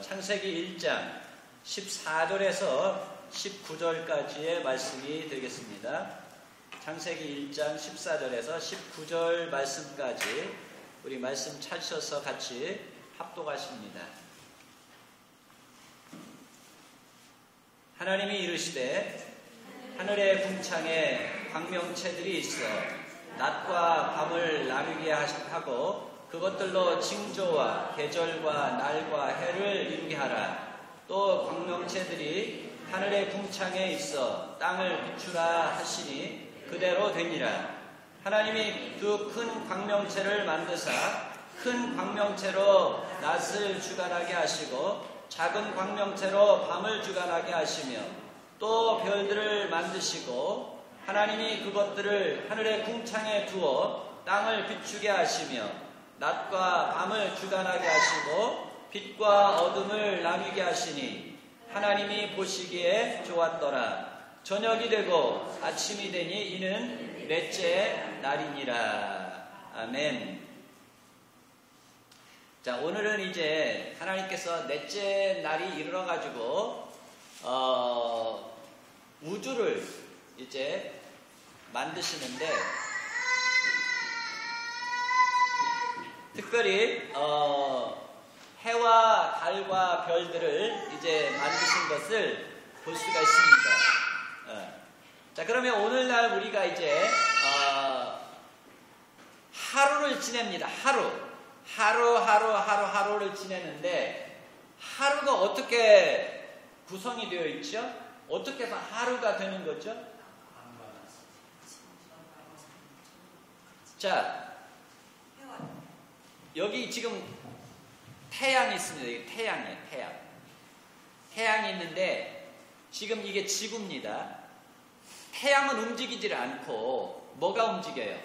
창세기 1장 14절에서 19절까지의 말씀이 되겠습니다. 창세기 1장 14절에서 19절 말씀까지 우리 말씀 찾으셔서 같이 합독하십니다. 하나님이 이르시되 하늘의 궁창에 광명체들이 있어 낮과 밤을 나누게 하고 그것들로 징조와 계절과 날과 해를 이루게 하라. 또 광명체들이 하늘의 궁창에 있어 땅을 비추라 하시니 그대로 되니라. 하나님이 그 큰 광명체를 만드사 큰 광명체로 낮을 주관하게 하시고 작은 광명체로 밤을 주관하게 하시며 또 별들을 만드시고 하나님이 그것들을 하늘의 궁창에 두어 땅을 비추게 하시며 낮과 밤을 주관하게 하시고 빛과 어둠을 나누게 하시니 하나님이 보시기에 좋았더라. 저녁이 되고 아침이 되니 이는 넷째 날이니라. 아멘. 자, 오늘은 이제 하나님께서 넷째 날이 이르러가지고 우주를 이제 만드시는데 특별히 해와 달과 별들을 이제 만드신 것을 볼 수가 있습니다. 자, 그러면 오늘날 우리가 이제 하루를 지냅니다. 하루를 지내는데 하루가 어떻게 구성이 되어 있죠? 어떻게 해서 하루가 되는 거죠? 자, 여기 지금 태양이 있습니다. 이게 태양이에요. 태양이 있는데 지금 이게 지구입니다. 태양은 움직이질 않고 뭐가 움직여요?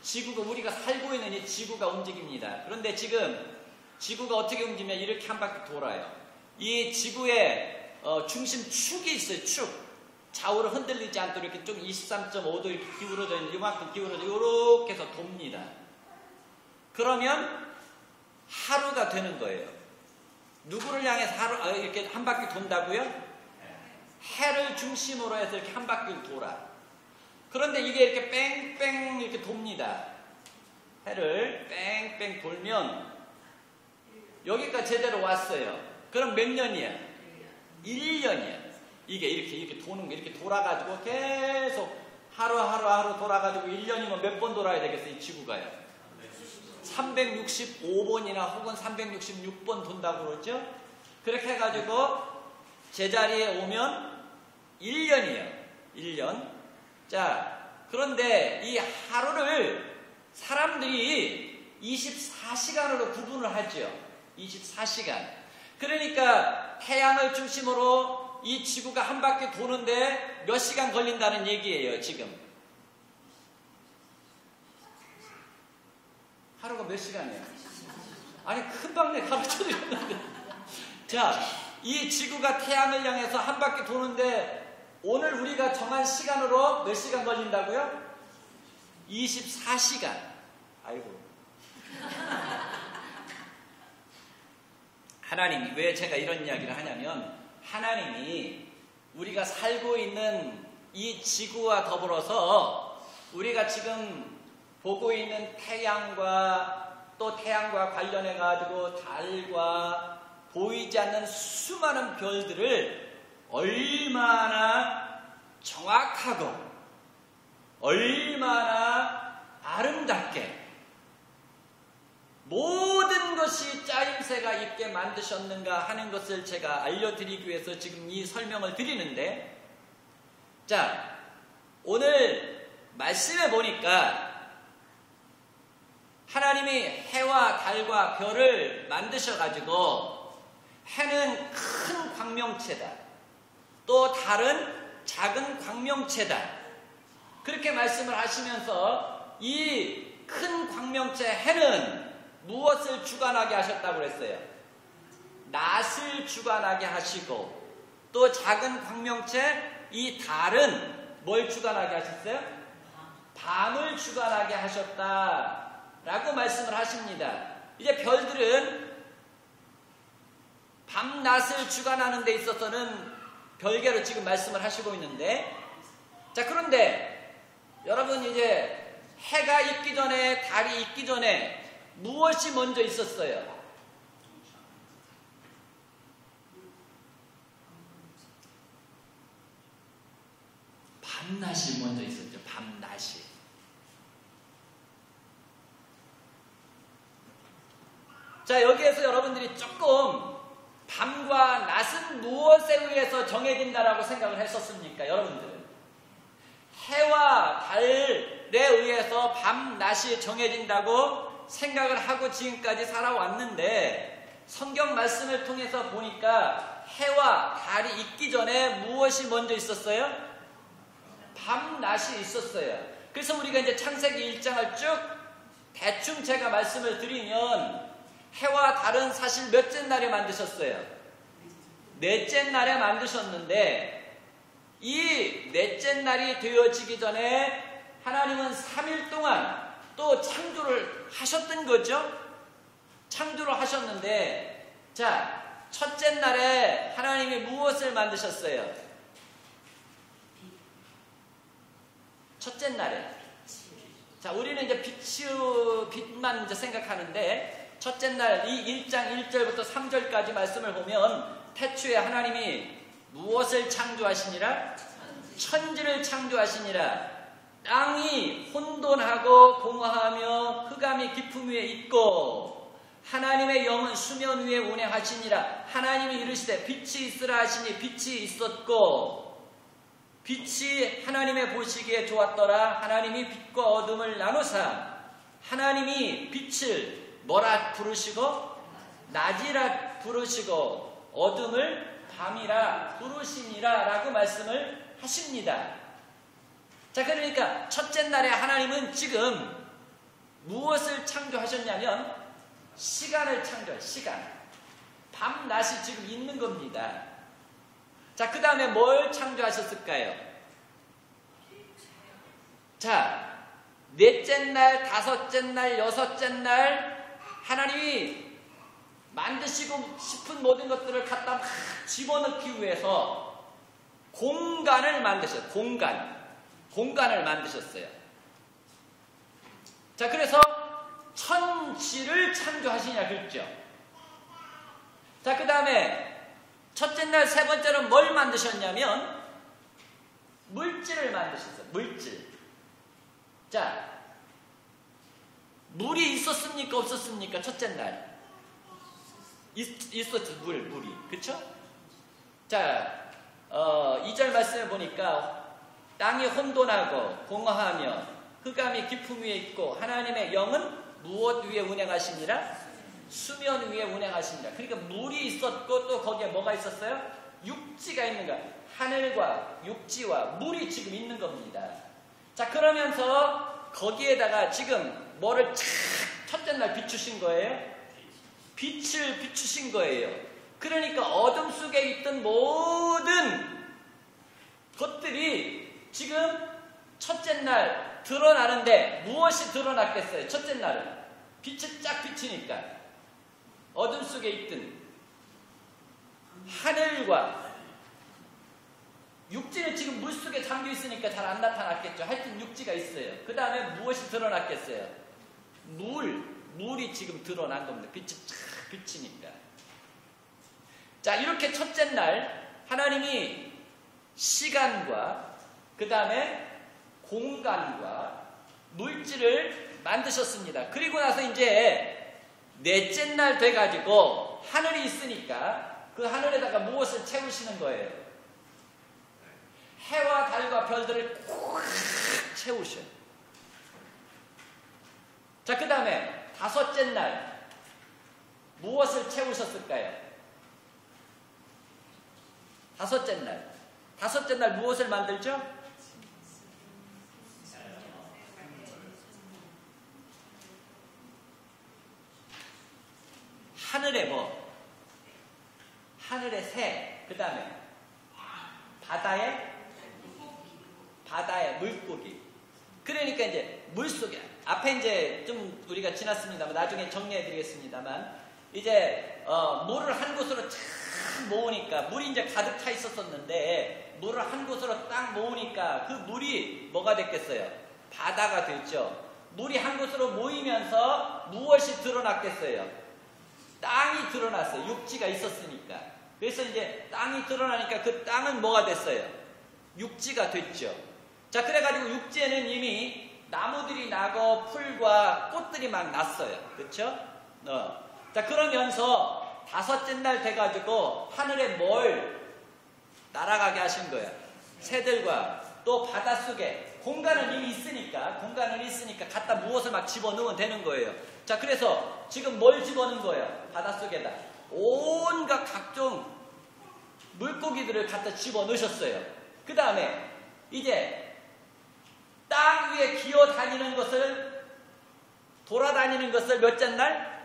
지구가, 우리가 살고 있는 이 지구가 움직입니다. 그런데 지금 지구가 어떻게 움직이면 이렇게 한 바퀴 돌아요. 이 지구의 중심 축이 있어요. 축. 좌우로 흔들리지 않도록 이렇게 좀 23.5도 이렇게 기울어져 있는, 이만큼 기울어져 이렇게 해서 돕니다. 그러면 하루가 되는 거예요. 누구를 향해서 하루 이렇게 한 바퀴 돈다고요? 해를 중심으로 해서 이렇게 한 바퀴를 돌아. 그런데 이게 이렇게 뺑뺑 이렇게 돕니다. 해를 뺑뺑 돌면 여기까지 제대로 왔어요. 그럼 몇 년이야? 1년이야. 이게 이렇게 도는 거, 이렇게 돌아가지고 계속 하루 돌아가지고 1년이면 몇 번 돌아야 되겠어요? 이 지구가요. 365번이나 혹은 366번 돈다고 그러죠? 그렇게 해가지고 제자리에 오면 1년이에요. 1년. 자, 그런데 이 하루를 사람들이 24시간으로 구분을 하죠. 24시간. 그러니까 태양을 중심으로 이 지구가 한 바퀴 도는데 몇 시간 걸린다는 얘기예요, 지금. 하루가 몇 시간이에요? 아니, 금방 내 가르쳐 드렸는데. 자, 이 지구가 태양을 향해서 한 바퀴 도는데 오늘 우리가 정한 시간으로 몇 시간 걸린다고요? 24시간. 아이고. 하나님이, 왜 제가 이런 이야기를 하냐면 하나님이 우리가 살고 있는 이 지구와 더불어서 우리가 지금 보고 있는 태양과 또 태양과 관련해 가지고 달과 보이지 않는 수많은 별들을 얼마나 정확하고 얼마나 아름답게 모든 것이 짜임새가 있게 만드셨는가 하는 것을 제가 알려드리기 위해서 지금 이 설명을 드리는데, 자, 오늘 말씀해 보니까 하나님이 해와 달과 별을 만드셔가지고 해는 큰 광명체다. 또 달은 작은 광명체다. 그렇게 말씀을 하시면서 이 큰 광명체 해는 무엇을 주관하게 하셨다고 그랬어요? 낮을 주관하게 하시고, 또 작은 광명체 이 달은 뭘 주관하게 하셨어요? 밤을 주관하게 하셨다 라고 말씀을 하십니다. 이제 별들은 밤낮을 주관하는 데 있어서는 별개로 지금 말씀을 하시고 있는데, 자, 그런데 여러분, 이제 해가 있기 전에, 달이 있기 전에 무엇이 먼저 있었어요? 밤낮이 먼저 있었죠. 밤낮이. 자, 여기에서 여러분들이 조금 밤과 낮은 무엇에 의해서 정해진다라고 생각을 했었습니까? 여러분들은 해와 달에 의해서 밤낮이 정해진다고 생각을 하고 지금까지 살아왔는데, 성경 말씀을 통해서 보니까 해와 달이 있기 전에 무엇이 먼저 있었어요? 밤낮이 있었어요. 그래서 우리가 이제 창세기 1장을 쭉 대충 제가 말씀을 드리면, 해와 달은 사실 몇째 날에 만드셨어요? 넷째 날에 만드셨는데, 이 넷째 날이 되어지기 전에 하나님은 3일 동안 또 창조를 하셨던 거죠. 창조를 하셨는데, 자, 첫째 날에 하나님이 무엇을 만드셨어요? 첫째 날에. 자, 우리는 이제 빛만 이제 생각하는데, 첫째 날 이 1장 1절부터 3절까지 말씀을 보면, 태초에 하나님이 무엇을 창조하시니라? 천지를 창조하시니라. 땅이 혼돈하고 공허하며 흑암이 깊음 위에 있고, 하나님의 영은 수면 위에 운행하시니라. 하나님이 이르시되 빛이 있으라 하시니 빛이 있었고, 빛이 하나님의 보시기에 좋았더라. 하나님이 빛과 어둠을 나누사 하나님이 빛을 뭐라 부르시고? 낮이라 부르시고 어둠을 밤이라 부르시니라 라고 말씀을 하십니다. 자, 그러니까 첫째 날에 하나님은 지금 무엇을 창조하셨냐면 시간을 창조해요. 시간. 밤낮이 지금 있는 겁니다. 자, 그 다음에 뭘 창조하셨을까요? 자, 넷째 날, 다섯째 날, 여섯째 날 하나님이 만드시고 싶은 모든 것들을 갖다 막 집어넣기 위해서 공간을 만드셨어요. 공간을 만드셨어요. 자, 그래서 천지를 창조하시냐 그랬죠. 자, 그 다음에 첫째 날 세 번째로 뭘 만드셨냐면 물질을 만드셨어요. 물질. 자, 물이 있었습니까? 없었습니까? 첫째 날. 있었죠. 물이. 그쵸? 자, 2절 말씀을 보니까 땅이 혼돈하고 공허하며 흑암이 깊음 위에 있고 하나님의 영은 무엇 위에 운행하시니라? 수면 위에 운행하시니라. 그러니까 물이 있었고 또 거기에 뭐가 있었어요? 육지가 있는 거야. 하늘과 육지와 물이 지금 있는 겁니다. 자, 그러면서 거기에다가 지금 뭐를 첫째 날 비추신 거예요? 빛을 비추신 거예요. 그러니까 어둠 속에 있던 모든 것들이 지금 첫째 날 드러나는데 무엇이 드러났겠어요? 첫째 날은 빛이 쫙 비치니까 어둠 속에 있던 하늘과 육지는 지금 물속에 잠겨 있으니까 잘 안 나타났겠죠. 하여튼 육지가 있어요. 그 다음에 무엇이 드러났겠어요? 물이 지금 드러난 겁니다. 빛이 쫙 비치니까. 자, 이렇게 첫째 날 하나님이 시간과 그 다음에 공간과 물질을 만드셨습니다. 그리고 나서 이제 넷째 날 돼가지고 하늘이 있으니까 그 하늘에다가 무엇을 채우시는 거예요? 해와 달과 별들을 꽉 채우셔요. 자, 그 다음에 다섯째 날 무엇을 채우셨을까요? 다섯째 날 무엇을 만들죠? 하늘에 뭐? 하늘의 새, 그 다음에 바다의 물고기. 그러니까 이제 물속에 앞에 이제 좀 우리가 지났습니다만 나중에 정리해 드리겠습니다만 이제 물을 한 곳으로 쫙 모으니까 물이 이제 가득 차 있었었는데 물을 한 곳으로 딱 모으니까 그 물이 뭐가 됐겠어요? 바다가 됐죠. 물이 한 곳으로 모이면서 무엇이 드러났겠어요? 땅이 드러났어요. 육지가 있었으니까. 그래서 이제 땅이 드러나니까 그 땅은 뭐가 됐어요? 육지가 됐죠. 자, 그래가지고 육지에는 이미 나무들이 나고 풀과 꽃들이 막 났어요. 그렇죠? 자, 그러면서 다섯째 날 돼가지고 하늘에 뭘 날아가게 하신 거예요. 새들과 또 바닷속에 공간은 이미 있으니까 갖다 무엇을 막 집어넣으면 되는 거예요. 자, 그래서 지금 뭘 집어넣은 거예요? 바닷속에다 온갖 각종 물고기들을 갖다 집어넣으셨어요. 그 다음에 이제 땅 위에 기어다니는 것을 돌아다니는 것을 몇째 날?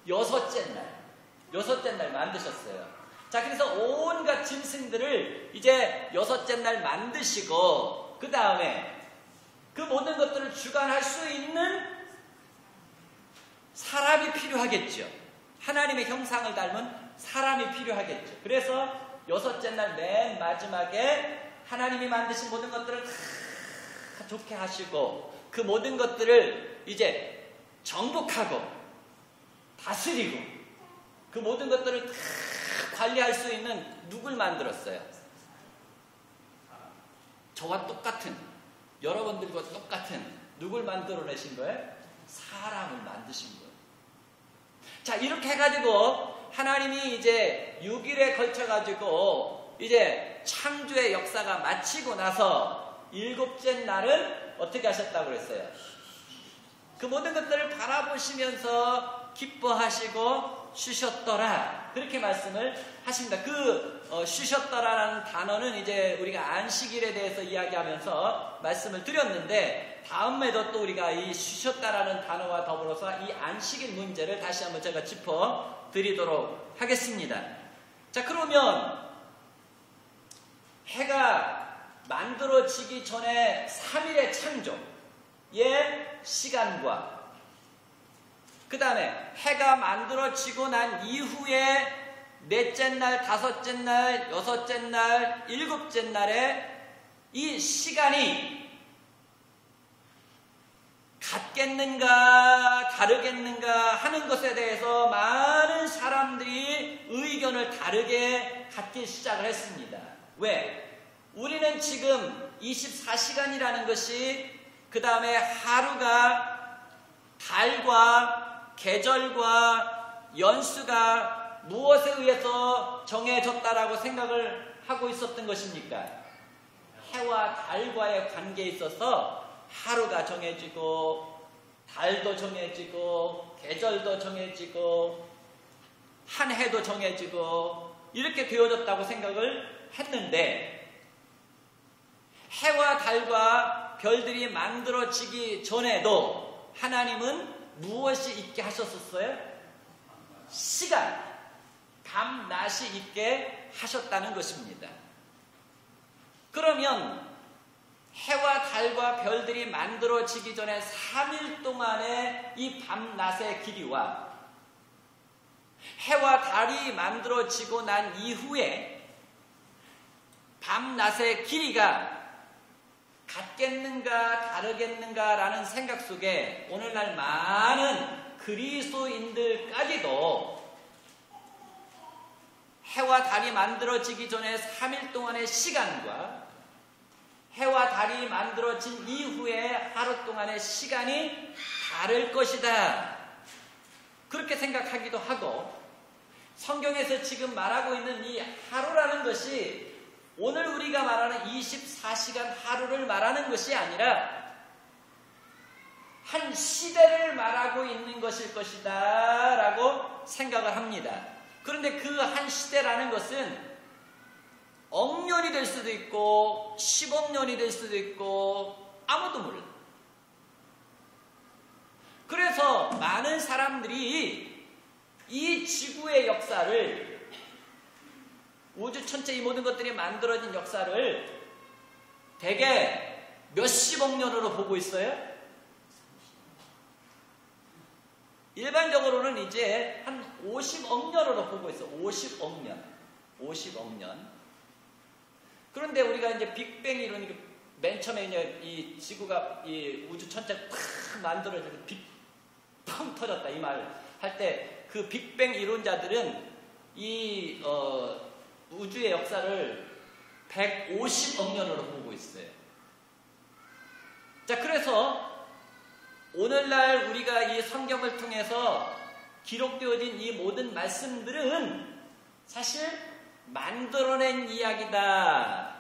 여섯째 날 만드셨어요. 자, 그래서 온갖 짐승들을 이제 여섯째 날 만드시고 그 다음에 그 모든 것들을 주관할 수 있는 사람이 필요하겠죠. 하나님의 형상을 닮은 사람이 필요하겠죠. 그래서 여섯째 날 맨 마지막에 하나님이 만드신 모든 것들을 다 좋게 하시고 그 모든 것들을 이제 정복하고 다스리고 그 모든 것들을 다 관리할 수 있는 누굴 만들었어요? 저와 똑같은, 여러분들과 똑같은 누굴 만들어내신 거예요? 사람을 만드신 거예요. 자, 이렇게 해가지고 하나님이 이제 6일에 걸쳐가지고 이제 창조의 역사가 마치고 나서 7째 날은 어떻게 하셨다고 그랬어요? 그 모든 것들을 바라보시면서 기뻐하시고 쉬셨더라. 그렇게 말씀을 하십니다. 쉬셨더라라는 단어는 이제 우리가 안식일에 대해서 이야기하면서 말씀을 드렸는데 다음에도 또 우리가 이 쉬셨다라는 단어와 더불어서 이 안식일 문제를 다시 한번 제가 짚어 드리도록 하겠습니다. 자, 그러면 해가 만들어지기 전에 3일의 창조의 시간과 그 다음에 해가 만들어지고 난 이후에 넷째 날, 다섯째 날, 여섯째 날, 일곱째 날에 이 시간이 같겠는가 다르겠는가 하는 것에 대해서 많은 사람들이 의견을 다르게 갖기 시작을 했습니다. 왜? 우리는 지금 24시간이라는 것이 그 다음에 하루가 달과 계절과 연수가 무엇에 의해서 정해졌다라고 생각을 하고 있었던 것입니까? 해와 달과의 관계에 있어서 하루가 정해지고 달도 정해지고 계절도 정해지고 한 해도 정해지고 이렇게 되어졌다고 생각을 했는데 해와 달과 별들이 만들어지기 전에도 하나님은 무엇이 있게 하셨었어요? 시간, 밤낮이 있게 하셨다는 것입니다. 그러면 해와 달과 별들이 만들어지기 전에 3일 동안의 이 밤낮의 길이와 해와 달이 만들어지고 난 이후에 밤낮의 길이가 같겠는가 다르겠는가 라는 생각 속에 오늘날 많은 그리스도인들까지도 해와 달이 만들어지기 전에 3일 동안의 시간과 해와 달이 만들어진 이후에 하루 동안의 시간이 다를 것이다. 그렇게 생각하기도 하고 성경에서 지금 말하고 있는 이 하루라는 것이 오늘 우리가 말하는 24시간 하루를 말하는 것이 아니라 한 시대를 말하고 있는 것일 것이다 라고 생각을 합니다. 그런데 그 한 시대라는 것은 억년이 될 수도 있고 10억 년이 될 수도 있고 아무도 몰라. 그래서 많은 사람들이 이 지구의 역사를 우주 천체 이 모든 것들이 만들어진 역사를 대개 몇십억 년으로 보고 있어요? 일반적으로는 이제 한 50억 년으로 보고 있어. 50억 년. 50억 년. 그런데 우리가 이제 빅뱅 이론이 맨 처음에 이제 이 지구가 이 우주 천체가 팍 만들어져서 빅펑 터졌다 이 말 할 때 그 빅뱅 이론자들은 이 우주의 역사를 150억 년으로 보고 있어요. 자, 그래서 오늘날 우리가 이 성경을 통해서 기록되어진 이 모든 말씀들은 사실 만들어낸 이야기다.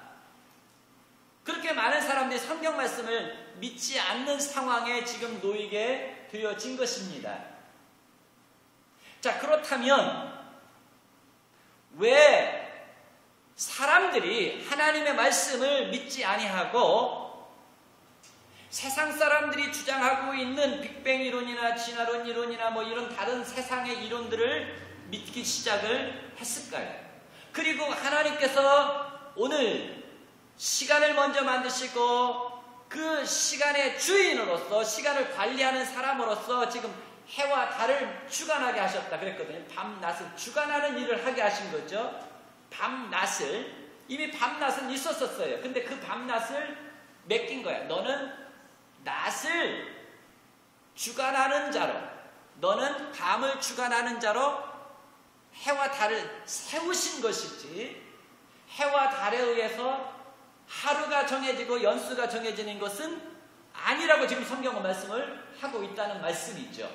그렇게 많은 사람들이 성경 말씀을 믿지 않는 상황에 지금 놓이게 되어진 것입니다. 자, 그렇다면 왜 사람들이 하나님의 말씀을 믿지 아니하고 세상 사람들이 주장하고 있는 빅뱅 이론이나 진화론 이론이나 뭐 이런 다른 세상의 이론들을 믿기 시작을 했을까요? 그리고 하나님께서 오늘 시간을 먼저 만드시고 그 시간의 주인으로서 시간을 관리하는 사람으로서 지금 해와 달을 주관하게 하셨다 그랬거든요. 밤낮을 주관하는 일을 하게 하신 거죠. 밤낮을. 이미 밤낮은 있었었어요. 근데 그 밤낮을 맡긴 거야. 너는 낮을 주관하는 자로, 너는 밤을 주관하는 자로 해와 달을 세우신 것이지, 해와 달에 의해서 하루가 정해지고 연수가 정해지는 것은 아니라고 지금 성경은 말씀을 하고 있다는 말씀이죠.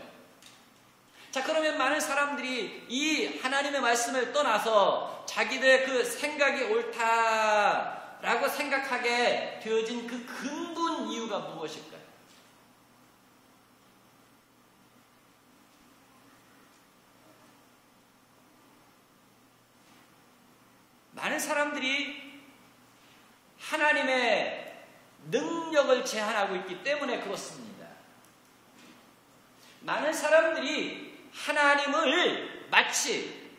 자, 그러면 많은 사람들이 이 하나님의 말씀을 떠나서 자기들의 그 생각이 옳다라고 생각하게 되어진 그 근본 이유가 무엇일까요? 많은 사람들이 하나님의 능력을 제한하고 있기 때문에 그렇습니다. 많은 사람들이 하나님을 마치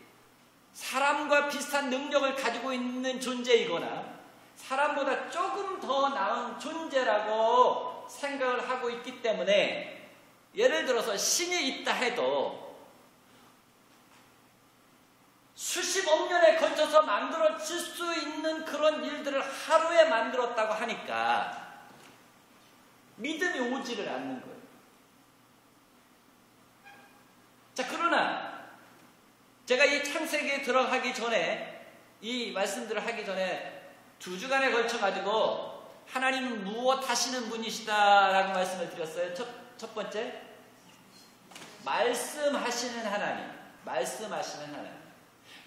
사람과 비슷한 능력을 가지고 있는 존재이거나 사람보다 조금 더 나은 존재라고 생각을 하고 있기 때문에 예를 들어서 신이 있다 해도 수십억 년에 걸쳐서 만들어질 수 있는 그런 일들을 하루에 만들었다고 하니까 믿음이 오지를 않는 거예요. 자, 그러나 제가 이 창세기에 들어가기 전에 이 말씀들을 하기 전에 2주간에 걸쳐가지고 하나님은 무엇 하시는 분이시다라고 말씀을 드렸어요. 첫 번째, 말씀하시는 하나님. 말씀하시는 하나님.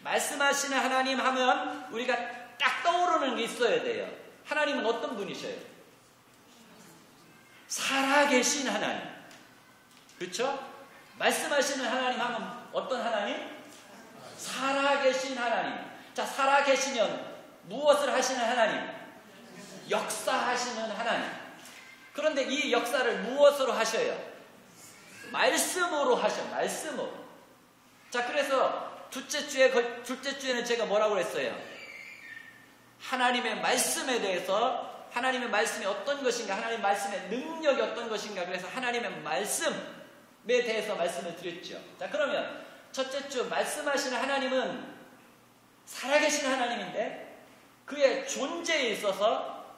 말씀하시는 하나님 하면 우리가 딱 떠오르는 게 있어야 돼요. 하나님은 어떤 분이셔요? 살아계신 하나님. 그렇죠? 말씀하시는 하나님 하면 어떤 하나님? 살아계신 하나님. 자, 살아계시면 무엇을 하시는 하나님? 역사하시는 하나님. 그런데 이 역사를 무엇으로 하셔요? 말씀으로 하셔. 말씀으로. 자, 그래서 둘째 주에는 제가 뭐라고 그랬어요? 하나님의 말씀에 대해서, 하나님의 말씀이 어떤 것인가, 하나님의 말씀의 능력이 어떤 것인가, 그래서 하나님의 말씀에 대해서 말씀을 드렸죠. 자, 그러면 첫째 주 말씀하시는 하나님은 살아계신 하나님인데 그의 존재에 있어서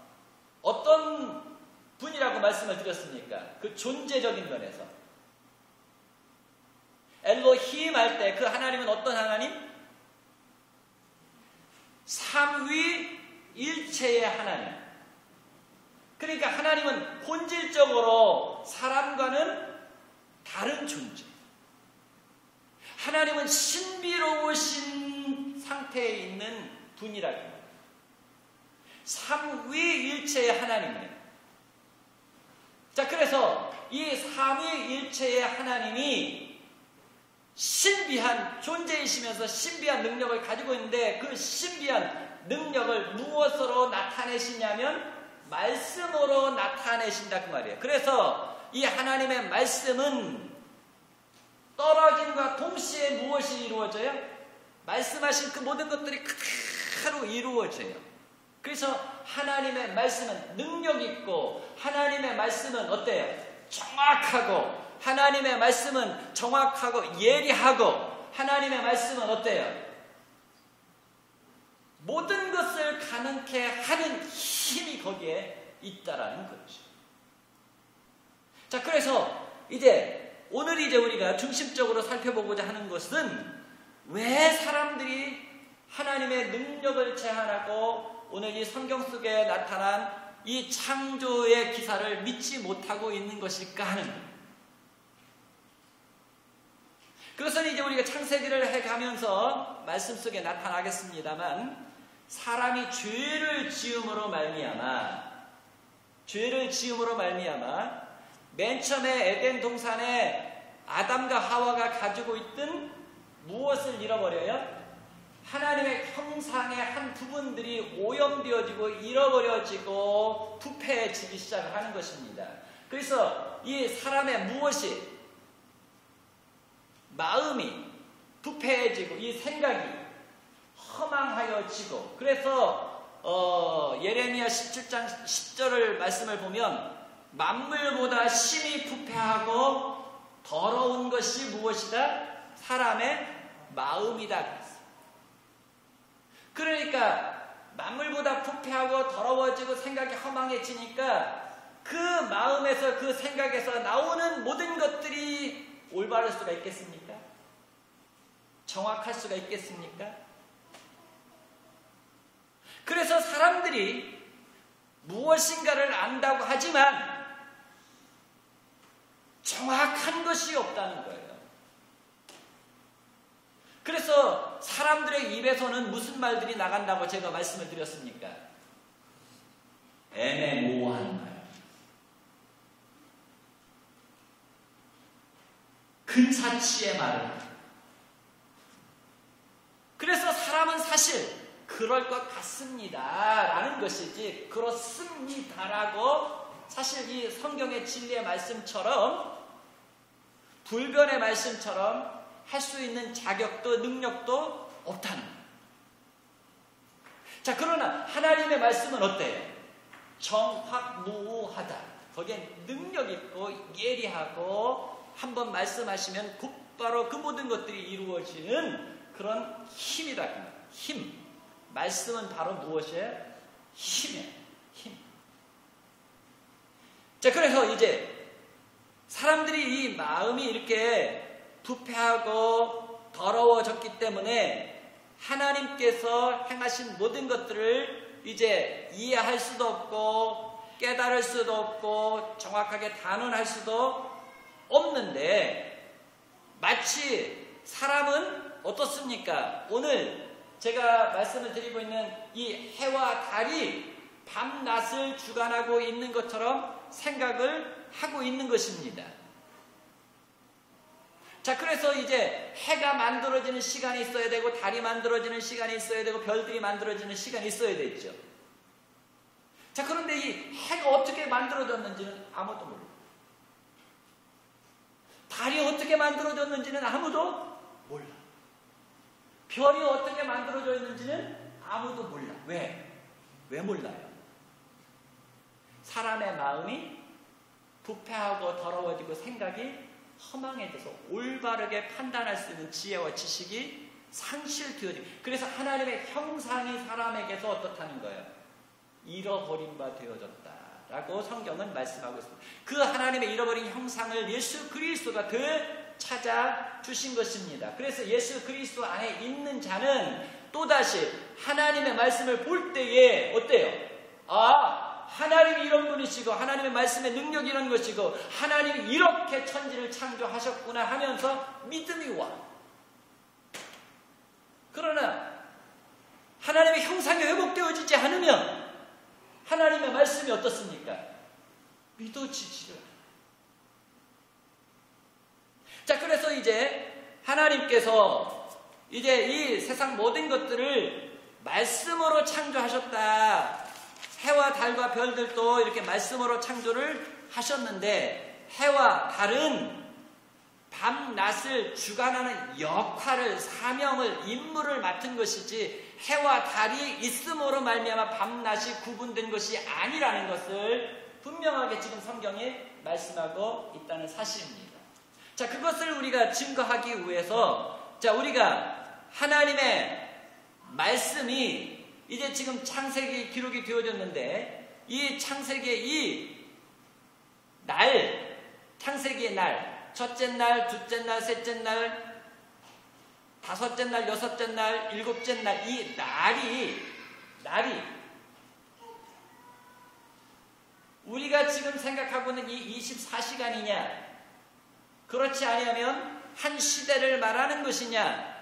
어떤 분이라고 말씀을 드렸습니까? 그 존재적인 면에서 엘로힘 할 때 그 하나님은 어떤 하나님? 삼위일체의 하나님. 그러니까 하나님은 본질적으로 사람과는 다른 존재. 하나님은 신비로우신 상태에 있는 분이라고 합니다. 삼위일체의 하나님이에요. 자, 그래서 이 삼위일체의 하나님이 신비한 존재이시면서 신비한 능력을 가지고 있는데 그 신비한 능력을 무엇으로 나타내시냐면 말씀으로 나타내신다 그 말이에요. 그래서 이 하나님의 말씀은 떨어짐과 동시에 무엇이 이루어져요? 말씀하신 그 모든 것들이 그대로 이루어져요. 그래서 하나님의 말씀은 능력 있고 하나님의 말씀은 어때요? 정확하고 하나님의 말씀은 정확하고 예리하고 하나님의 말씀은 어때요? 모든 것을 가능케 하는 힘이 거기에 있다라는 거죠. 자, 그래서 오늘 우리가 중심적으로 살펴보고자 하는 것은 왜 사람들이 하나님의 능력을 제한하고 오늘 이 성경 속에 나타난 이 창조의 기사를 믿지 못하고 있는 것일까 하는 거예요. 그것은 우리가 창세기를 해가면서 말씀 속에 나타나겠습니다만 사람이 죄를 지음으로 말미암아 맨 처음에 에덴 동산에 아담과 하와가 가지고 있던 무엇을 잃어버려요? 하나님의 형상의 한 부분들이 오염되어지고 잃어버려지고 부패해지기 시작을 하는 것입니다. 그래서 이 사람의 무엇이 마음이 부패해지고 이 생각이 허망하여지고 그래서 예레미야 17장 10절을 말씀을 보면 만물보다 심히 부패하고 더러운 것이 무엇이다? 사람의 마음이다. 그러니까 만물보다 부패하고 더러워지고 생각이 허망해지니까 그 마음에서 그 생각에서 나오는 모든 것들이 올바를 수가 있겠습니까? 정확할 수가 있겠습니까? 그래서 사람들이 무엇인가를 안다고 하지만 정확한 것이 없다는 거예요. 그래서 사람들의 입에서는 무슨 말들이 나간다고 제가 말씀을 드렸습니까? 애매모호한 말, 근사치의 말을. 그래서 사람은 사실 그럴 것 같습니다 라는 것이지 그렇습니다라고 사실 이 성경의 진리의 말씀처럼 불변의 말씀처럼 할 수 있는 자격도 능력도 없다는 거예요. 자, 그러나 하나님의 말씀은 어때요? 정확무하다. 거기에 능력 있고 예리하고 한번 말씀하시면 곧바로 그 모든 것들이 이루어지는 그런 힘이다. 힘. 말씀은 바로 무엇이에요? 힘이에요. 힘. 자, 그래서 사람들이 이 마음이 이렇게 부패하고 더러워졌기 때문에 하나님께서 행하신 모든 것들을 이해할 수도 없고 깨달을 수도 없고 정확하게 단언할 수도 없는데 마치 사람은 어떻습니까? 오늘 제가 말씀을 드리고 있는 이 해와 달이 밤낮을 주관하고 있는 것처럼 생각을 하고 있는 것입니다. 자, 그래서 해가 만들어지는 시간이 있어야 되고 달이 만들어지는 시간이 있어야 되고 별들이 만들어지는 시간이 있어야 되죠. 자, 그런데 이 해가 어떻게 만들어졌는지는 아무도 몰라요. 달이 어떻게 만들어졌는지는 아무도 몰라. 별이 어떻게 만들어져 있는지는 아무도 몰라. 왜? 왜 몰라요? 사람의 마음이 부패하고 더러워지고 생각이 허망해져서 올바르게 판단할 수 있는 지혜와 지식이 상실되어지고, 그래서 하나님의 형상이 사람에게서 어떻다는 거예요? 잃어버린 바 되어졌다라고 성경은 말씀하고 있습니다. 그 하나님의 잃어버린 형상을 예수 그리스도가 되찾아 주신 것입니다. 그래서 예수 그리스도 안에 있는 자는 또다시 하나님의 말씀을 볼 때에 어때요? 하나님이 이런 분이시고 하나님의 말씀의 능력이 이런 것이고 하나님이 이렇게 천지를 창조하셨구나 하면서 믿음이 와. 그러나 하나님의 형상이 회복되어지지 않으면 하나님의 말씀이 어떻습니까? 믿어지지를 않아요. 자, 그래서 하나님께서 이 세상 모든 것들을 말씀으로 창조하셨다. 해와 달과 별들도 이렇게 말씀으로 창조를 하셨는데 해와 달은 밤낮을 주관하는 역할을, 사명을, 임무를 맡은 것이지 해와 달이 있음으로 말미암아 밤낮이 구분된 것이 아니라는 것을 분명하게 지금 성경에 말씀하고 있다는 사실입니다. 자, 그것을 우리가 증거하기 위해서 자, 우리가 하나님의 말씀이 이제 지금 창세기 기록이 되어졌는데 이 창세기의 이 날, 창세기의 날, 첫째 날, 둘째 날, 셋째 날, 다섯째 날, 여섯째 날, 일곱째 날, 이 날이 우리가 지금 생각하고 있는 이 24시간이냐, 그렇지 아니하면 한 시대를 말하는 것이냐,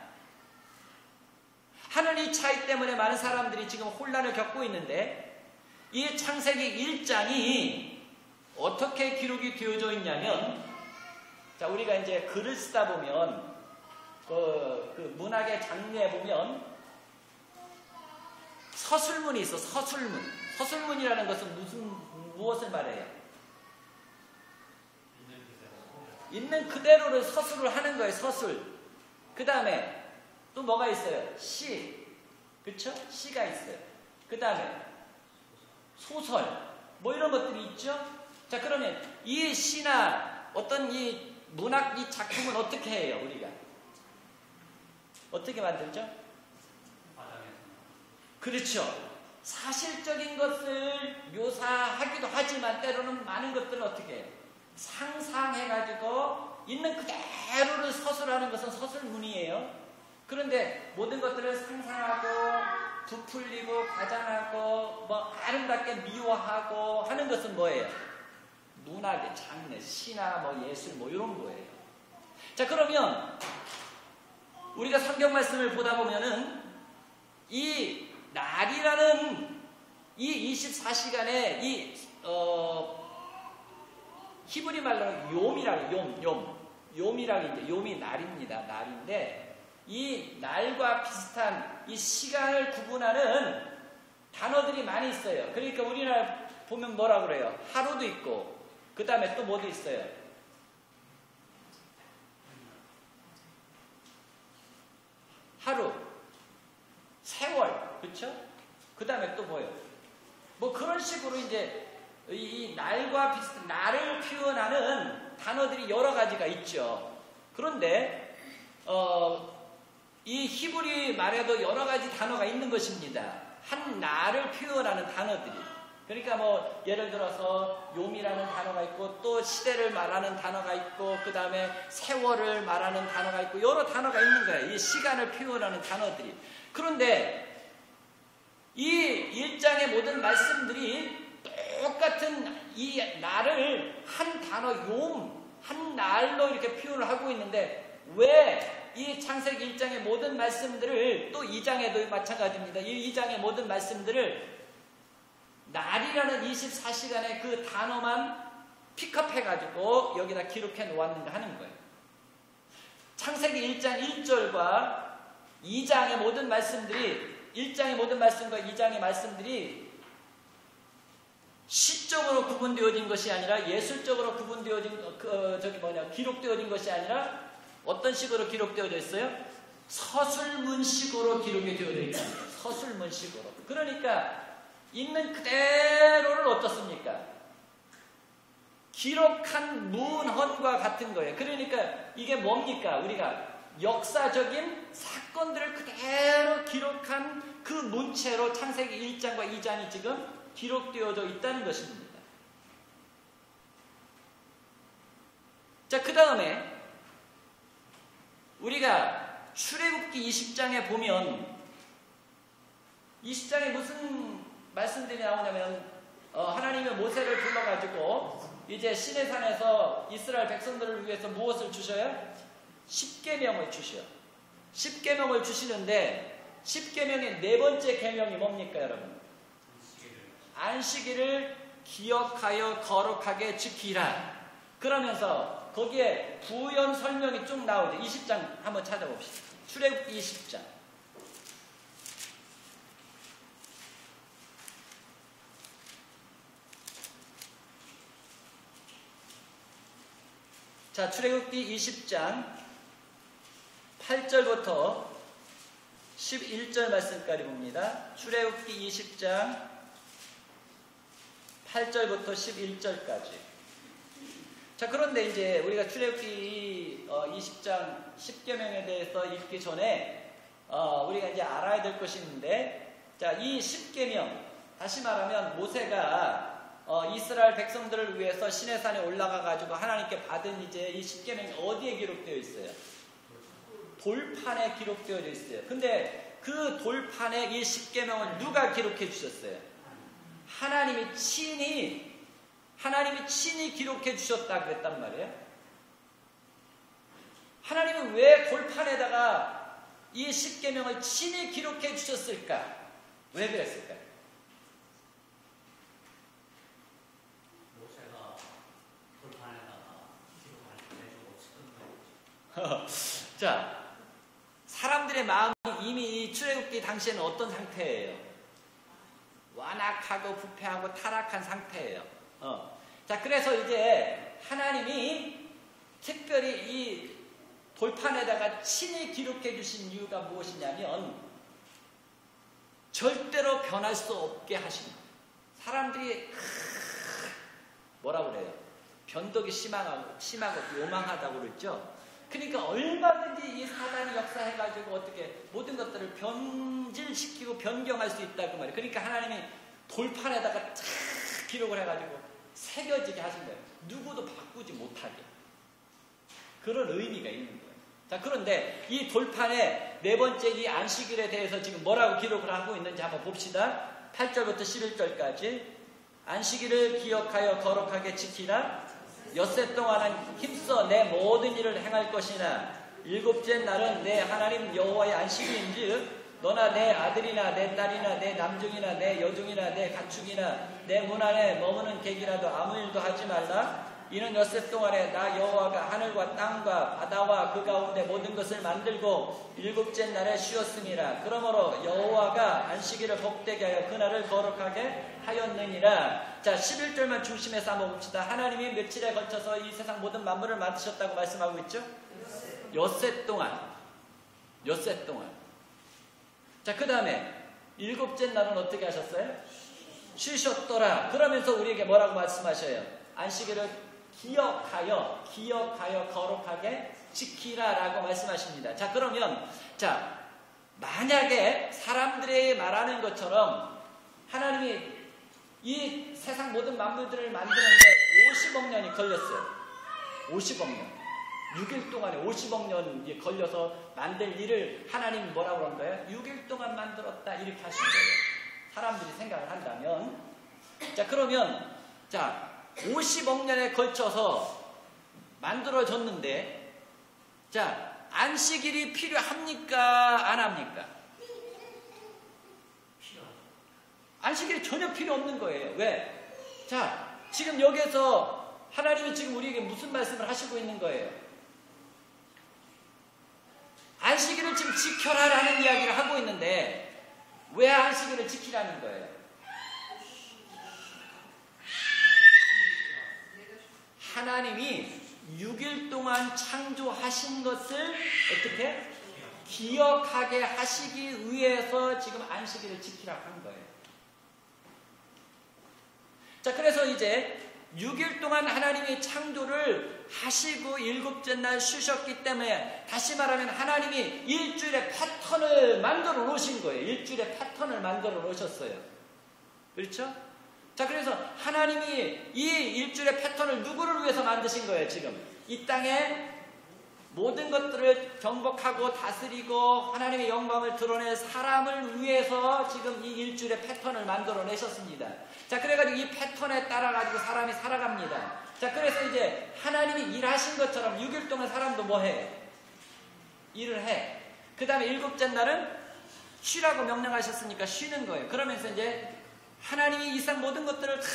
하는 이 차이 때문에 많은 사람들이 지금 혼란을 겪고 있는데, 이 창세기 1장이 어떻게 기록이 되어져 있냐면, 자, 우리가 이제 글을 쓰다 보면 그 문학의 장르에 보면 서술문이 있어. 서술문이라는 것은 무엇을 말해요? 있는 그대로를 서술을 하는 거예요. 서술. 그 다음에 또 뭐가 있어요? 시. 그쵸? 시가 있어요. 그 다음에 소설. 뭐 이런 것들이 있죠? 자, 그러면 이 시나 어떤 이 문학 이 작품은 어떻게 해요? 우리가 어떻게 만들죠? 그렇죠. 사실적인 것을 묘사하기도 하지만 때로는 많은 것들을 어떻게 해요? 상상해가지고 있는 그대로를 서술하는 것은 서술문이에요. 그런데 모든 것들을 상상하고 부풀리고 과장하고 뭐 아름답게 미화하고 하는 것은 뭐예요? 문학의 장르, 시나 뭐 예술 뭐 이런 거예요. 자, 그러면 우리가 성경 말씀을 보다 보면은 이 날이라는 이 24시간에 이 히브리 말로 요미라고 이제 요미 날입니다. 날인데 이 날과 비슷한 이 시간을 구분하는 단어들이 많이 있어요. 그러니까 우리나라 보면 뭐라 그래요? 하루도 있고 그 다음에 또 뭐도 있어요? 하루, 세월, 그렇죠? 그 다음에 또 뭐예요? 뭐 그런 식으로 이제 이 날과 비슷한 날을 표현하는 단어들이 여러 가지가 있죠. 그런데 이 히브리 말에도 여러 가지 단어가 있는 것입니다. 한 날을 표현하는 단어들이. 그러니까 뭐 예를 들어서 요미라는 단어가 있고 또 시대를 말하는 단어가 있고 그 다음에 세월을 말하는 단어가 있고 여러 단어가 있는 거예요. 이 시간을 표현하는 단어들이. 그런데 이 1장의 모든 말씀들이 똑같은 이 날을 한 단어 한 날로 이렇게 표현을 하고 있는데 왜 이 창세기 1장의 모든 말씀들을 또 2장에도 마찬가지입니다. 이 2장의 모든 말씀들을 날이라는 24시간의 그 단어만 픽업해가지고 여기다 기록해 놓았는가 하는 거예요. 창세기 1장 1절과 2장의 모든 말씀들이 1장의 모든 말씀과 2장의 말씀들이 시적으로 구분되어진 것이 아니라 예술적으로 구분되어진 기록되어진 것이 아니라 어떤 식으로 기록되어져 있어요? 서술문식으로 기록이 되어져 있습니다. 서술문식으로. 그러니까 있는 그대로를 어떻습니까? 기록한 문헌과 같은 거예요. 그러니까 이게 뭡니까? 우리가 역사적인 사건들을 그대로 기록한 그 문체로 창세기 1장과 2장이 지금 기록되어져 있다는 것입니다. 자, 그 다음에 우리가 출애굽기 20장에 보면 20장에 무슨 말씀들이 나오냐면 하나님이 모세를 불러가지고 이제 시내산에서 이스라엘 백성들을 위해서 무엇을 주셔요? 10계명을 주셔요. 10계명을 주시는데 10계명의 네 번째 계명이 뭡니까 여러분? 안식일을 기억하여 거룩하게 지키라. 그러면서 거기에 부연 설명이 쭉 나오죠. 20장 한번 찾아봅시다. 출애굽기 20장. 자, 출애굽기 20장 8절부터 11절 말씀까지 봅니다. 출애굽기 20장 8절부터 11절까지. 자, 그런데 이제 우리가 출애굽기 20장 10계명에 대해서 읽기 전에 우리가 이제 알아야 될 것이 있는데, 자, 이 10계명, 다시 말하면 모세가 이스라엘 백성들을 위해서 시내산에 올라가 가지고 하나님께 받은 이제 이 10계명이 어디에 기록되어 있어요? 돌판에 기록되어 있어요. 근데 그 돌판에 이 10계명을 누가 기록해 주셨어요? 하나님이 친히 기록해 주셨다 그랬단 말이에요. 하나님은 왜 돌판에다가 이 10계명을 친히 기록해 주셨을까? 왜 그랬을까요? 모세가 돌판에다가 기록을 해주고 자, 사람들의 마음이 이미 이 출애굽기 당시에는 어떤 상태예요? 완악하고 부패하고 타락한 상태예요. 자, 그래서 이제 하나님이 특별히 이 돌판에다가 친히 기록해 주신 이유가 무엇이냐면 절대로 변할 수 없게 하신 거예요. 사람들이 뭐라고 그래요? 변덕이 심하고 요망하다고 그랬죠. 그러니까 얼마든지 이 사단이 역사해가지고 어떻게 모든 것들을 변질시키고 변경할 수 있다 그 말이에요. 그러니까 하나님이 돌판에다가 쫙 기록을 해가지고 새겨지게 하신 거예요. 누구도 바꾸지 못하게. 그런 의미가 있는 거예요. 자, 그런데 이 돌판에 네 번째 이 안식일에 대해서 지금 뭐라고 기록을 하고 있는지 한번 봅시다. 8절부터 11절까지. 안식일을 기억하여 거룩하게 지키라. 엿새 동안은 힘써 내 모든 일을 행할 것이나 일곱째 날은 내 하나님 여호와의 안식일인즉 너나 내 아들이나 내 딸이나 내 남중이나 내 여중이나 내 가축이나 내 문 안에 머무는 객이라도 아무 일도 하지 말라. 이는 엿새 동안에 나 여호와가 하늘과 땅과 바다와 그 가운데 모든 것을 만들고 일곱째 날에 쉬었음이라. 그러므로 여호와가 안식일을 복되게 하여 그날을 거룩하게 하였느니라. 자, 11절만 중심해서 한번 봅시다. 하나님이 며칠에 걸쳐서 이 세상 모든 만물을 만드셨다고 말씀하고 있죠? 엿새 동안. 자, 그 다음에 일곱째 날은 어떻게 하셨어요? 쉬셨더라. 그러면서 우리에게 뭐라고 말씀하셔요? 안식일을 기억하여 거룩하게 지키라 라고 말씀하십니다. 자, 그러면 만약에 사람들이 말하는 것처럼 하나님이 이 세상 모든 만물들을 만드는데 50억 년이 걸렸어요. 50억 년. 6일 동안에 50억 년이 걸려서 만들 일을 하나님이 뭐라고 그런 거예요? 6일 동안 만들었다 이렇게 하신 거예요. 사람들이 생각을 한다면. 자, 그러면 50억 년에 걸쳐서 만들어졌는데 안식일이 필요합니까? 안 합니까? 안식일이 전혀 필요 없는 거예요. 왜? 지금 여기에서 하나님이 지금 우리에게 무슨 말씀을 하시고 있는 거예요? 안식일을 지금 지켜라라는 이야기를 하고 있는데 왜 안식일을 지키라는 거예요? 하나님이 6일 동안 창조하신 것을 어떻게? 기억하게 하시기 위해서 지금 안식일을 지키라고 한 거예요. 자, 그래서 이제 6일 동안 하나님이 창조를 하시고 일곱째 날 쉬셨기 때문에 다시 말하면 하나님이 일주일의 패턴을 만들어 놓으신 거예요. 일주일의 패턴을 만들어 놓으셨어요. 그렇죠? 자, 그래서 하나님이 이 일주일의 패턴을 누구를 위해서 만드신 거예요, 지금? 이 땅에 모든 것들을 정복하고 다스리고 하나님의 영광을 드러낼 사람을 위해서 지금 이 일주일의 패턴을 만들어 내셨습니다. 자, 그래가지고 이 패턴에 따라가지고 사람이 살아갑니다. 자, 그래서 이제 하나님이 일하신 것처럼 6일 동안 사람도 뭐 해? 일을 해. 그 다음에 일곱째 날은 쉬라고 명령하셨으니까 쉬는 거예요. 그러면서 이제 하나님이 이 세상 모든 것들을 다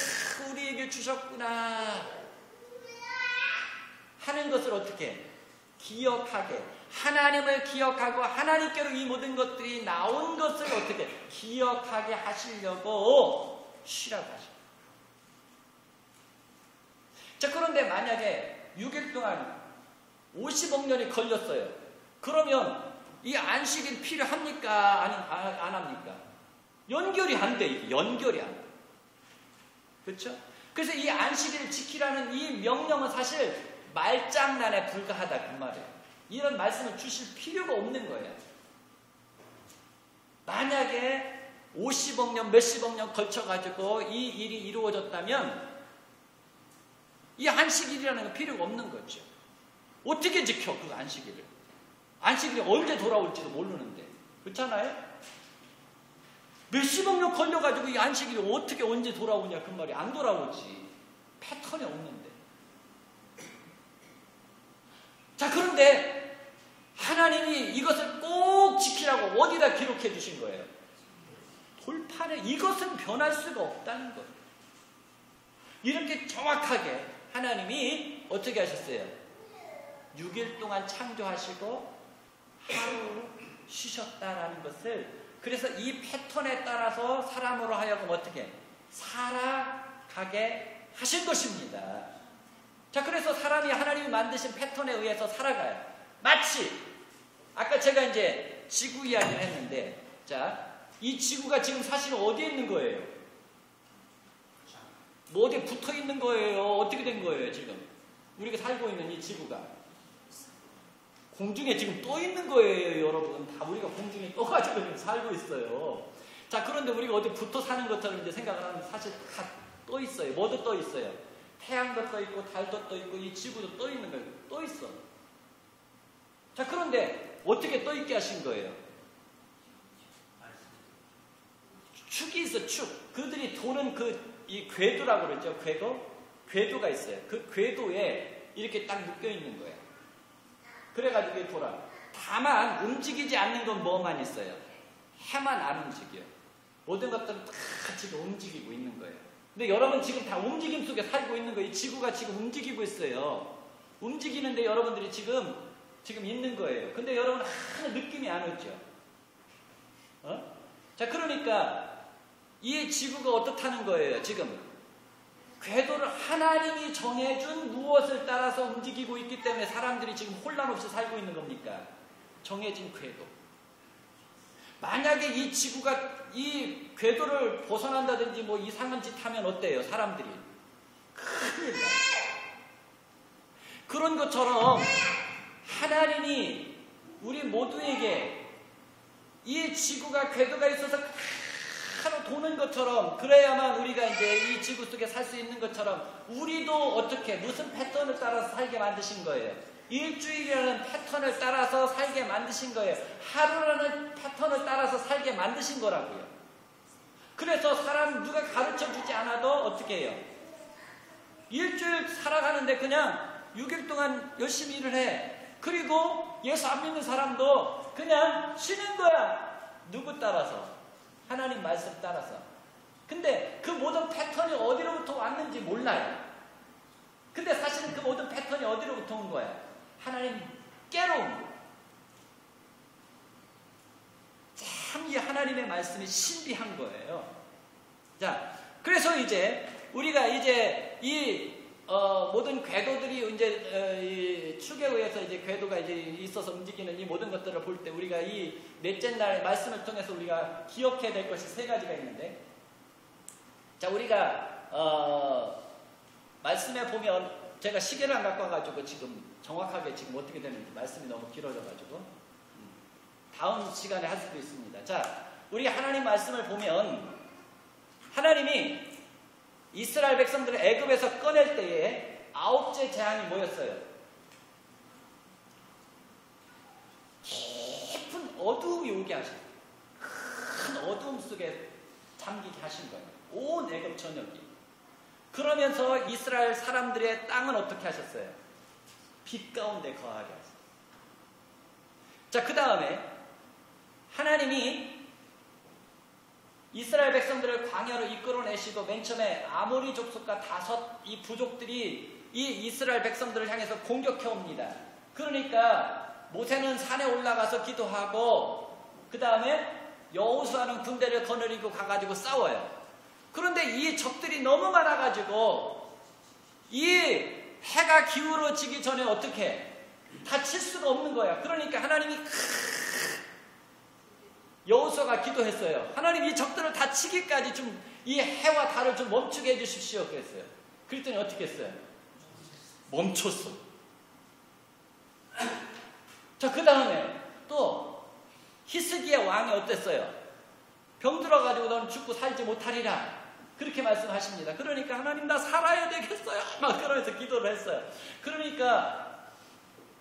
우리에게 주셨구나 하는 것을 어떻게? 기억하게. 하나님을 기억하고 하나님께로 이 모든 것들이 나온 것을 어떻게? 기억하게 하시려고 쉬라고 하십니다. 자, 그런데 만약에 6일 동안 50억 년이 걸렸어요. 그러면 이 안식일 필요합니까? 안 합니까? 연결이 안 돼. 이게 연결이 안 돼. 그렇죠? 그래서 이 안식일을 지키라는 이 명령은 사실 말장난에 불과하다 그 말이에요. 이런 말씀을 주실 필요가 없는 거예요. 만약에 50억 년, 몇십억 년 걸쳐가지고 이 일이 이루어졌다면 이 안식일이라는 건 필요가 없는 거죠. 어떻게 지켜 그 안식일을? 안식일이 언제 돌아올지도 모르는데. 그렇잖아요? 몇십억 년 걸려가지고 이 안식일이 어떻게 언제 돌아오냐 그 말이 안 돌아오지. 패턴이 없는데. 자, 그런데 하나님이 이것을 꼭 지키라고 어디다 기록해 주신 거예요? 돌판에. 이것은 변할 수가 없다는 거예요. 이렇게 정확하게 하나님이 어떻게 하셨어요? 6일 동안 창조하시고 하루 쉬셨다라는 것을, 그래서 이 패턴에 따라서 사람으로 하여금 어떻게 살아가게 하신 것입니다. 자, 그래서 사람이 하나님이 만드신 패턴에 의해서 살아가요. 마치 아까 제가 이제 지구 이야기를 했는데, 자, 이 지구가 지금 사실 어디에 있는 거예요? 뭐 어디에 붙어 있는 거예요? 어떻게 된 거예요 지금? 우리가 살고 있는 이 지구가 공중에 지금 떠 있는 거예요, 여러분. 다 우리가 공중에 떠가지고 지금 살고 있어요. 자, 그런데 우리가 어디 붙어 사는 것처럼 이제 생각을 하면 사실 다 떠 있어요. 뭐도 떠 있어요? 태양도 떠 있고, 달도 떠 있고, 이 지구도 떠 있는 거예요. 떠 있어. 자, 그런데 어떻게 떠 있게 하신 거예요? 축이 있어, 축. 그들이 도는 이 궤도라고 그러죠. 궤도가 있어요. 그 궤도에 이렇게 딱 묶여 있는 거예요. 그래가지고 돌아. 다만 움직이지 않는 건 뭐만 있어요? 해만 안 움직여요. 모든 것들은 다 지금 움직이고 있는 거예요. 근데 여러분 지금 다 움직임 속에 살고 있는 거예요. 이 지구가 지금 움직이고 있어요. 움직이는데 여러분들이 지금 있는 거예요. 근데 여러분 하나도 느낌이 안 오죠. 자, 그러니까 이 지구가 어떻다는 거예요? 지금 궤도를 하나님이 정해준 무엇을 따라서 움직이고 있기 때문에 사람들이 지금 혼란 없이 살고 있는 겁니까? 정해진 궤도. 만약에 이 지구가 이 궤도를 벗어난다든지 뭐 이상한 짓 하면 어때요? 사람들이 큰일 나요. 그런 것처럼 하나님이 우리 모두에게 이 지구가 궤도가 있어서 하루 도는 것처럼, 그래야만 우리가 이제 이 지구 속에 살 수 있는 것처럼 우리도 어떻게 무슨 패턴을 따라서 살게 만드신 거예요? 일주일이라는 패턴을 따라서 살게 만드신 거예요. 하루라는 패턴을 따라서 살게 만드신 거라고요. 그래서 사람 누가 가르쳐 주지 않아도 어떻게 해요? 일주일 살아가는데 그냥 6일 동안 열심히 일을 해. 그리고 예수 안 믿는 사람도 그냥 쉬는 거야. 누구 따라서? 하나님 말씀 따라서. 근데 그 모든 패턴이 어디로부터 왔는지 몰라요. 근데 사실은 그 모든 패턴이 어디로부터 온 거야? 하나님 깨로운. 참 이 하나님의 말씀이 신비한 거예요. 자, 그래서 이제 우리가 이제 이 모든 궤도들이 이제 이 축에 의해서 이제 궤도가 이제 있어서 움직이는 이 모든 것들을 볼 때 우리가 이 넷째 날 말씀을 통해서 우리가 기억해야 될 것이 세 가지가 있는데, 자, 우리가 말씀에 보면 제가 시계를 안 갖고 와가지고 지금 정확하게 지금 어떻게 되는지 말씀이 너무 길어져가지고 다음 시간에 할 수도 있습니다. 자, 우리 하나님 말씀을 보면 하나님이 이스라엘 백성들을 애굽에서 꺼낼 때에 9째 재앙이 뭐였어요? 깊은 어두움이 오게 하셨어요. 큰 어두움 속에 잠기게 하신 거예요. 온 애굽 전역이. 그러면서 이스라엘 사람들의 땅은 어떻게 하셨어요? 빛 가운데 거하게 하셨어요. 자, 그 다음에 하나님이 이스라엘 백성들을 광야로 이끌어내시고 맨 처음에 아모리 족속과 다섯 이 부족들이 이 이스라엘 백성들을 향해서 공격해 옵니다. 그러니까 모세는 산에 올라가서 기도하고 그 다음에 여호수아는 군대를 거느리고 가가지고 싸워요. 그런데 이 적들이 너무 많아가지고 이 해가 기울어지기 전에 어떻게 다 칠 수가 없는 거야. 그러니까 하나님이 여호수아가 기도했어요. 하나님 이 적들을 다 치기까지 좀 이 해와 달을 좀 멈추게 해주십시오. 그랬어요. 그랬더니 어떻게 했어요? 멈췄어. 자, 그 다음에 또 히스기야 왕이 어땠어요? 병들어가지고 너는 죽고 살지 못하리라. 그렇게 말씀하십니다. 그러니까 하나님 나 살아야 되겠어요. 막 그러면서 기도를 했어요. 그러니까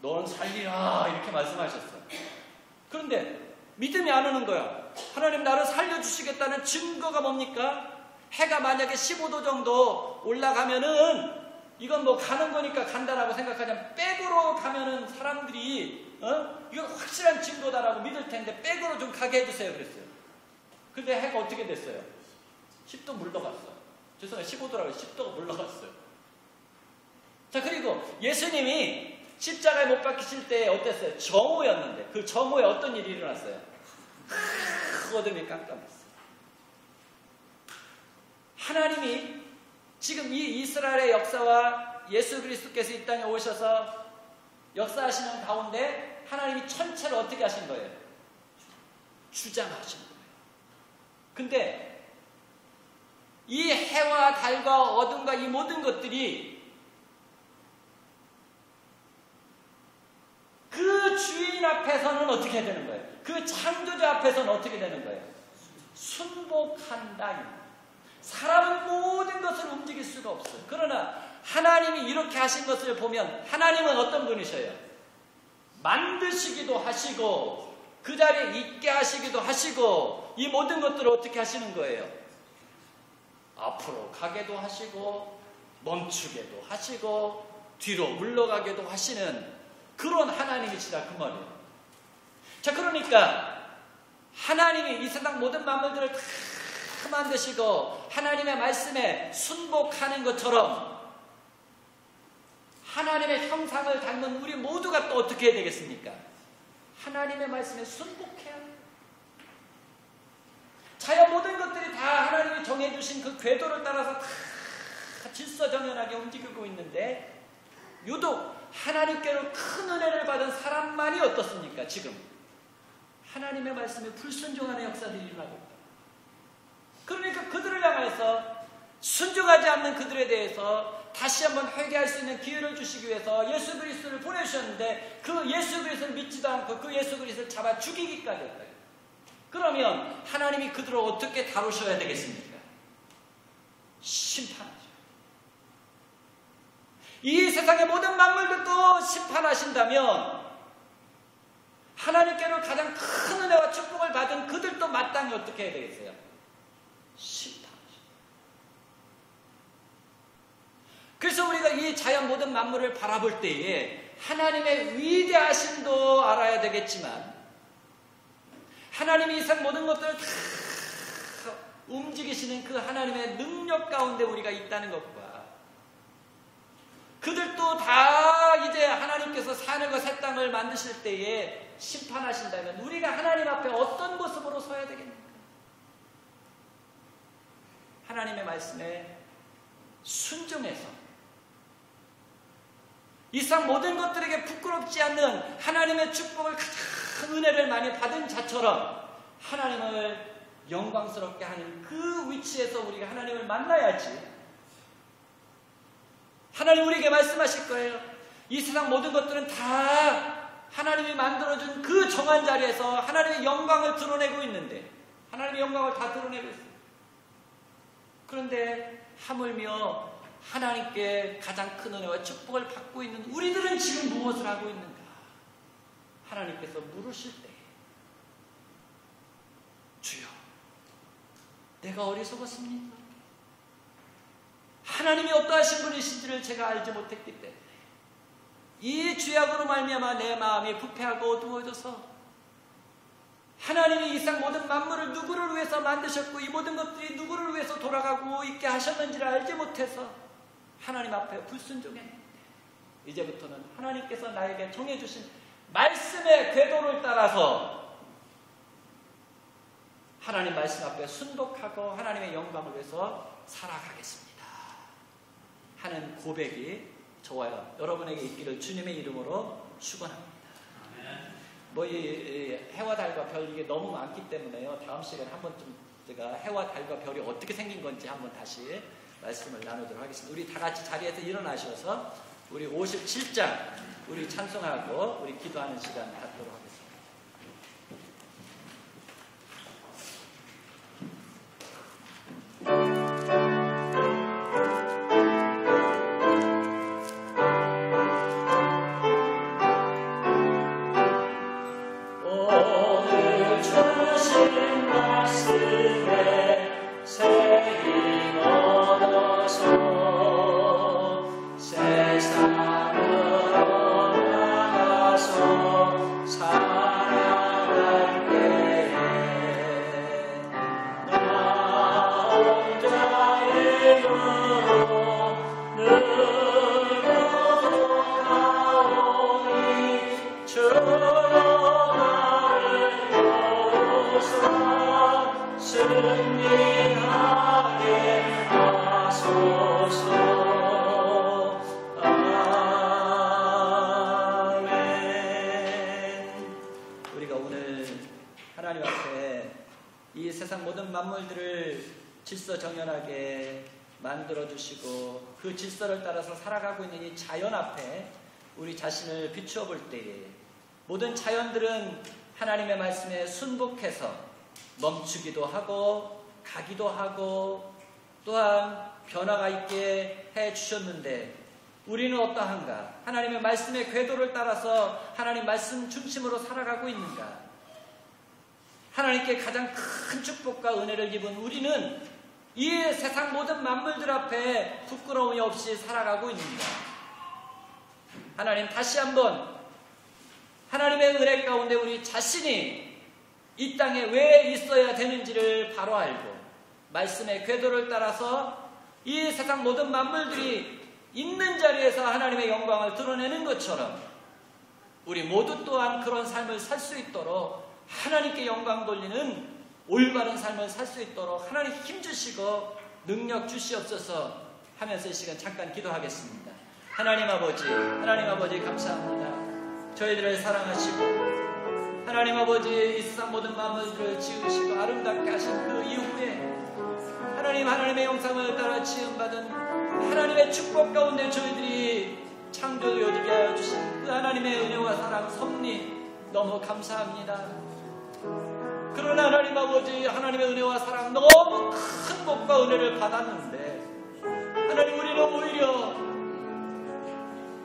너는 살리라 이렇게 말씀하셨어요. 그런데 믿음이 안 오는 거야. 하나님 나를 살려주시겠다는 증거가 뭡니까? 해가 만약에 15도 정도 올라가면은 이건 뭐 가는 거니까 간다라고 생각하자면 백으로 가면은 사람들이 이건 확실한 증거다라고 믿을 텐데 백으로 좀 가게 해주세요 그랬어요. 근데 해가 어떻게 됐어요? 10도 물러갔어. 죄송해요. 15도라고 10도가 물러갔어요. 자, 그리고 예수님이 십자가에 못 박히실 때 어땠어요? 정오였는데 그 정오에 어떤 일이 일어났어요? 어둠이 깜깜했어요. 하나님이 지금 이 이스라엘의 역사와 예수 그리스도께서 이 땅에 오셔서 역사하시는 가운데 하나님이 천체를 어떻게 하신 거예요? 주장하신 거예요. 근데 이 해와 달과 어둠과 이 모든 것들이 그 주인 앞에서는 어떻게 되는 거예요? 그 창조자 앞에서는 어떻게 되는 거예요? 순복한다. 사람은 모든 것을 움직일 수가 없어요. 그러나 하나님이 이렇게 하신 것을 보면 하나님은 어떤 분이셔요? 만드시기도 하시고 그 자리에 있게 하시기도 하시고 이 모든 것들을 어떻게 하시는 거예요? 앞으로 가게도 하시고 멈추게도 하시고 뒤로 물러가게도 하시는 그런 하나님이시다 그 말이에요. 자, 그러니까 하나님이 이 세상 모든 만물들을 다 만드시고 하나님의 말씀에 순복하는 것처럼 하나님의 형상을 닮은 우리 모두가 또 어떻게 해야 되겠습니까? 하나님의 말씀에 순복해야 해요. 자연 모든 것들이 다 하나님이 정해주신 그 궤도를 따라서 다 질서정연하게 움직이고 있는데 유독 하나님께로 큰 은혜를 받은 사람만이 어떻습니까? 지금 하나님의 말씀에 불순종하는 역사들이 일어나고 있다. 그러니까 그들을 향해서 순종하지 않는 그들에 대해서 다시 한번 회개할 수 있는 기회를 주시기 위해서 예수 그리스도를 보내주셨는데 그 예수 그리스도를 믿지도 않고 그 예수 그리스도를 잡아 죽이기까지 했어요. 그러면 하나님이 그들을 어떻게 다루셔야 되겠습니까? 심판하죠. 이 세상의 모든 만물들도 심판하신다면 하나님께로 가장 큰 은혜와 축복을 받은 그들도 마땅히 어떻게 해야 되겠어요? 심판하죠. 그래서 우리가 이 자연 모든 만물을 바라볼 때에 하나님의 위대하심도 알아야 되겠지만 하나님이 이 세상 모든 것들을 다 움직이시는 그 하나님의 능력 가운데 우리가 있다는 것과 그들도 다 이제 하나님께서 하늘과 새 땅을 만드실 때에 심판하신다면 우리가 하나님 앞에 어떤 모습으로 서야 되겠는가? 하나님의 말씀에 순종해서 이 세상 모든 것들에게 부끄럽지 않는 하나님의 축복을 가장 은혜를 많이 받은 자처럼 하나님을 영광스럽게 하는 그 위치에서 우리가 하나님을 만나야지. 하나님 우리에게 말씀하실 거예요. 이 세상 모든 것들은 다 하나님이 만들어준 그 정한 자리에서 하나님의 영광을 드러내고 있는데 하나님의 영광을 다 드러내고 있어요. 그런데 하물며 하나님께 가장 큰 은혜와 축복을 받고 있는 우리들은 지금 무엇을 하고 있는가? 하나님께서 물으실 때 주여 내가 어리석었습니까? 하나님이 어떠하신 분이신지를 제가 알지 못했기 때문에 이 죄악으로 말미암아 내 마음이 부패하고 어두워져서 하나님이 이 세상 모든 만물을 누구를 위해서 만드셨고 이 모든 것들이 누구를 위해서 돌아가고 있게 하셨는지를 알지 못해서 하나님 앞에 불순종했는데 이제부터는 하나님께서 나에게 정해주신 말씀의 궤도를 따라서 하나님 말씀 앞에 순복하고 하나님의 영광을 위해서 살아가겠습니다 하는 고백이 저와 여러분에게 있기를 주님의 이름으로 축원합니다. 뭐 이 해와 달과 별 이게 너무 많기 때문에요. 다음 시간에 한번 좀 제가 해와 달과 별이 어떻게 생긴 건지 한번 다시 말씀을 나누도록 하겠습니다. 우리 다 같이 자리에서 일어나셔서 우리 57장 우리 찬송하고 우리 기도하는 시간 갖도록 하겠습니다. 질서정연하게 만들어주시고 그 질서를 따라서 살아가고 있는 이 자연 앞에 우리 자신을 비추어 볼 때에 모든 자연들은 하나님의 말씀에 순복해서 멈추기도 하고 가기도 하고 또한 변화가 있게 해주셨는데 우리는 어떠한가? 하나님의 말씀의 궤도를 따라서 하나님 말씀 중심으로 살아가고 있는가? 하나님께 가장 큰 축복과 은혜를 입은 우리는 이 세상 모든 만물들 앞에 부끄러움이 없이 살아가고 있는가? 하나님 다시 한번 하나님의 은혜 가운데 우리 자신이 이 땅에 왜 있어야 되는지를 바로 알고 말씀의 궤도를 따라서 이 세상 모든 만물들이 있는 자리에서 하나님의 영광을 드러내는 것처럼 우리 모두 또한 그런 삶을 살 수 있도록 하나님께 영광 돌리는 올바른 삶을 살 수 있도록 하나님 힘주시고 능력 주시옵소서 하면서 이 시간 잠깐 기도하겠습니다. 하나님 아버지 감사합니다. 저희들을 사랑하시고 하나님 아버지 이 세상 모든 만물들을 지으시고 아름답게 하신 그 이후에 하나님의 형상을 따라 지음받은 하나님의 축복 가운데 저희들이 창조되어지게 하여 주신 그 하나님의 은혜와 사랑 섭리 너무 감사합니다. 그러나 하나님 아버지 하나님의 은혜와 사랑 너무 큰 복과 은혜를 받았는데 하나님 우리는 오히려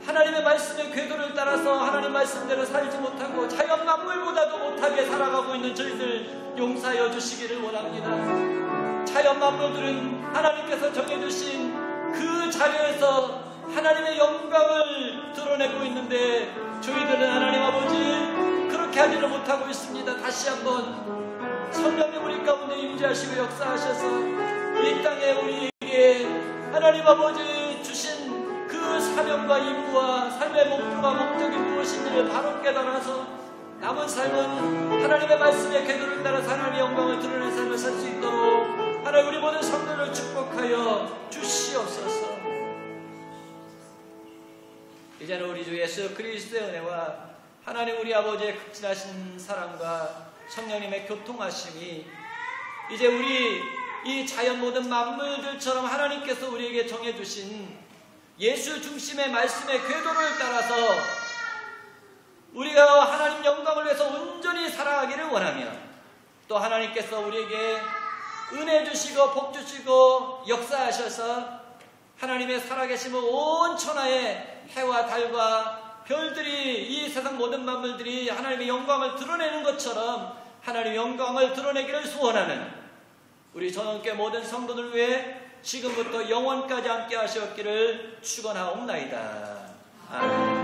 하나님의 말씀의 궤도를 따라서 하나님 말씀대로 살지 못하고 자연 만물보다도 못하게 살아가고 있는 저희들 용서하여 주시기를 원합니다. 자연 만물들은 하나님께서 정해주신 그 자리에서 하나님의 영광을 드러내고 있는데 저희들은 하나님 아버지 그렇게 하지를 못하고 있습니다. 다시 한번 성령님 우리 가운데 임재하시고 역사하셔서 이 땅에 우리에게 하나님 아버지 주신 그 사명과 임무와 삶의 목표와 목적이 무엇인지를 바로 깨달아서 남은 삶은 하나님의 말씀의 궤도를 따라서 하나님의 영광을 드러내는 삶을 살 수 있도록 하나님 우리 모든 성도를 축복하여 주시옵소서. 이제는 우리 주 예수 그리스도의 은혜와 하나님 우리 아버지의 극진하신 사랑과 성령님의 교통하심이 이제 우리 이 자연 모든 만물들처럼 하나님께서 우리에게 정해주신 예수 중심의 말씀의 궤도를 따라서 우리가 하나님 영광을 위해서 온전히 살아가기를 원하며 또 하나님께서 우리에게 은혜 주시고 복 주시고 역사하셔서 하나님의 살아계심을 온 천하에 해와 달과 별들이 이 세상 모든 만물들이 하나님의 영광을 드러내는 것처럼 하나님의 영광을 드러내기를 소원하는 우리 전원께 모든 성도들 위해 지금부터 영원까지 함께 하시옵기를 축원하옵나이다. 아멘.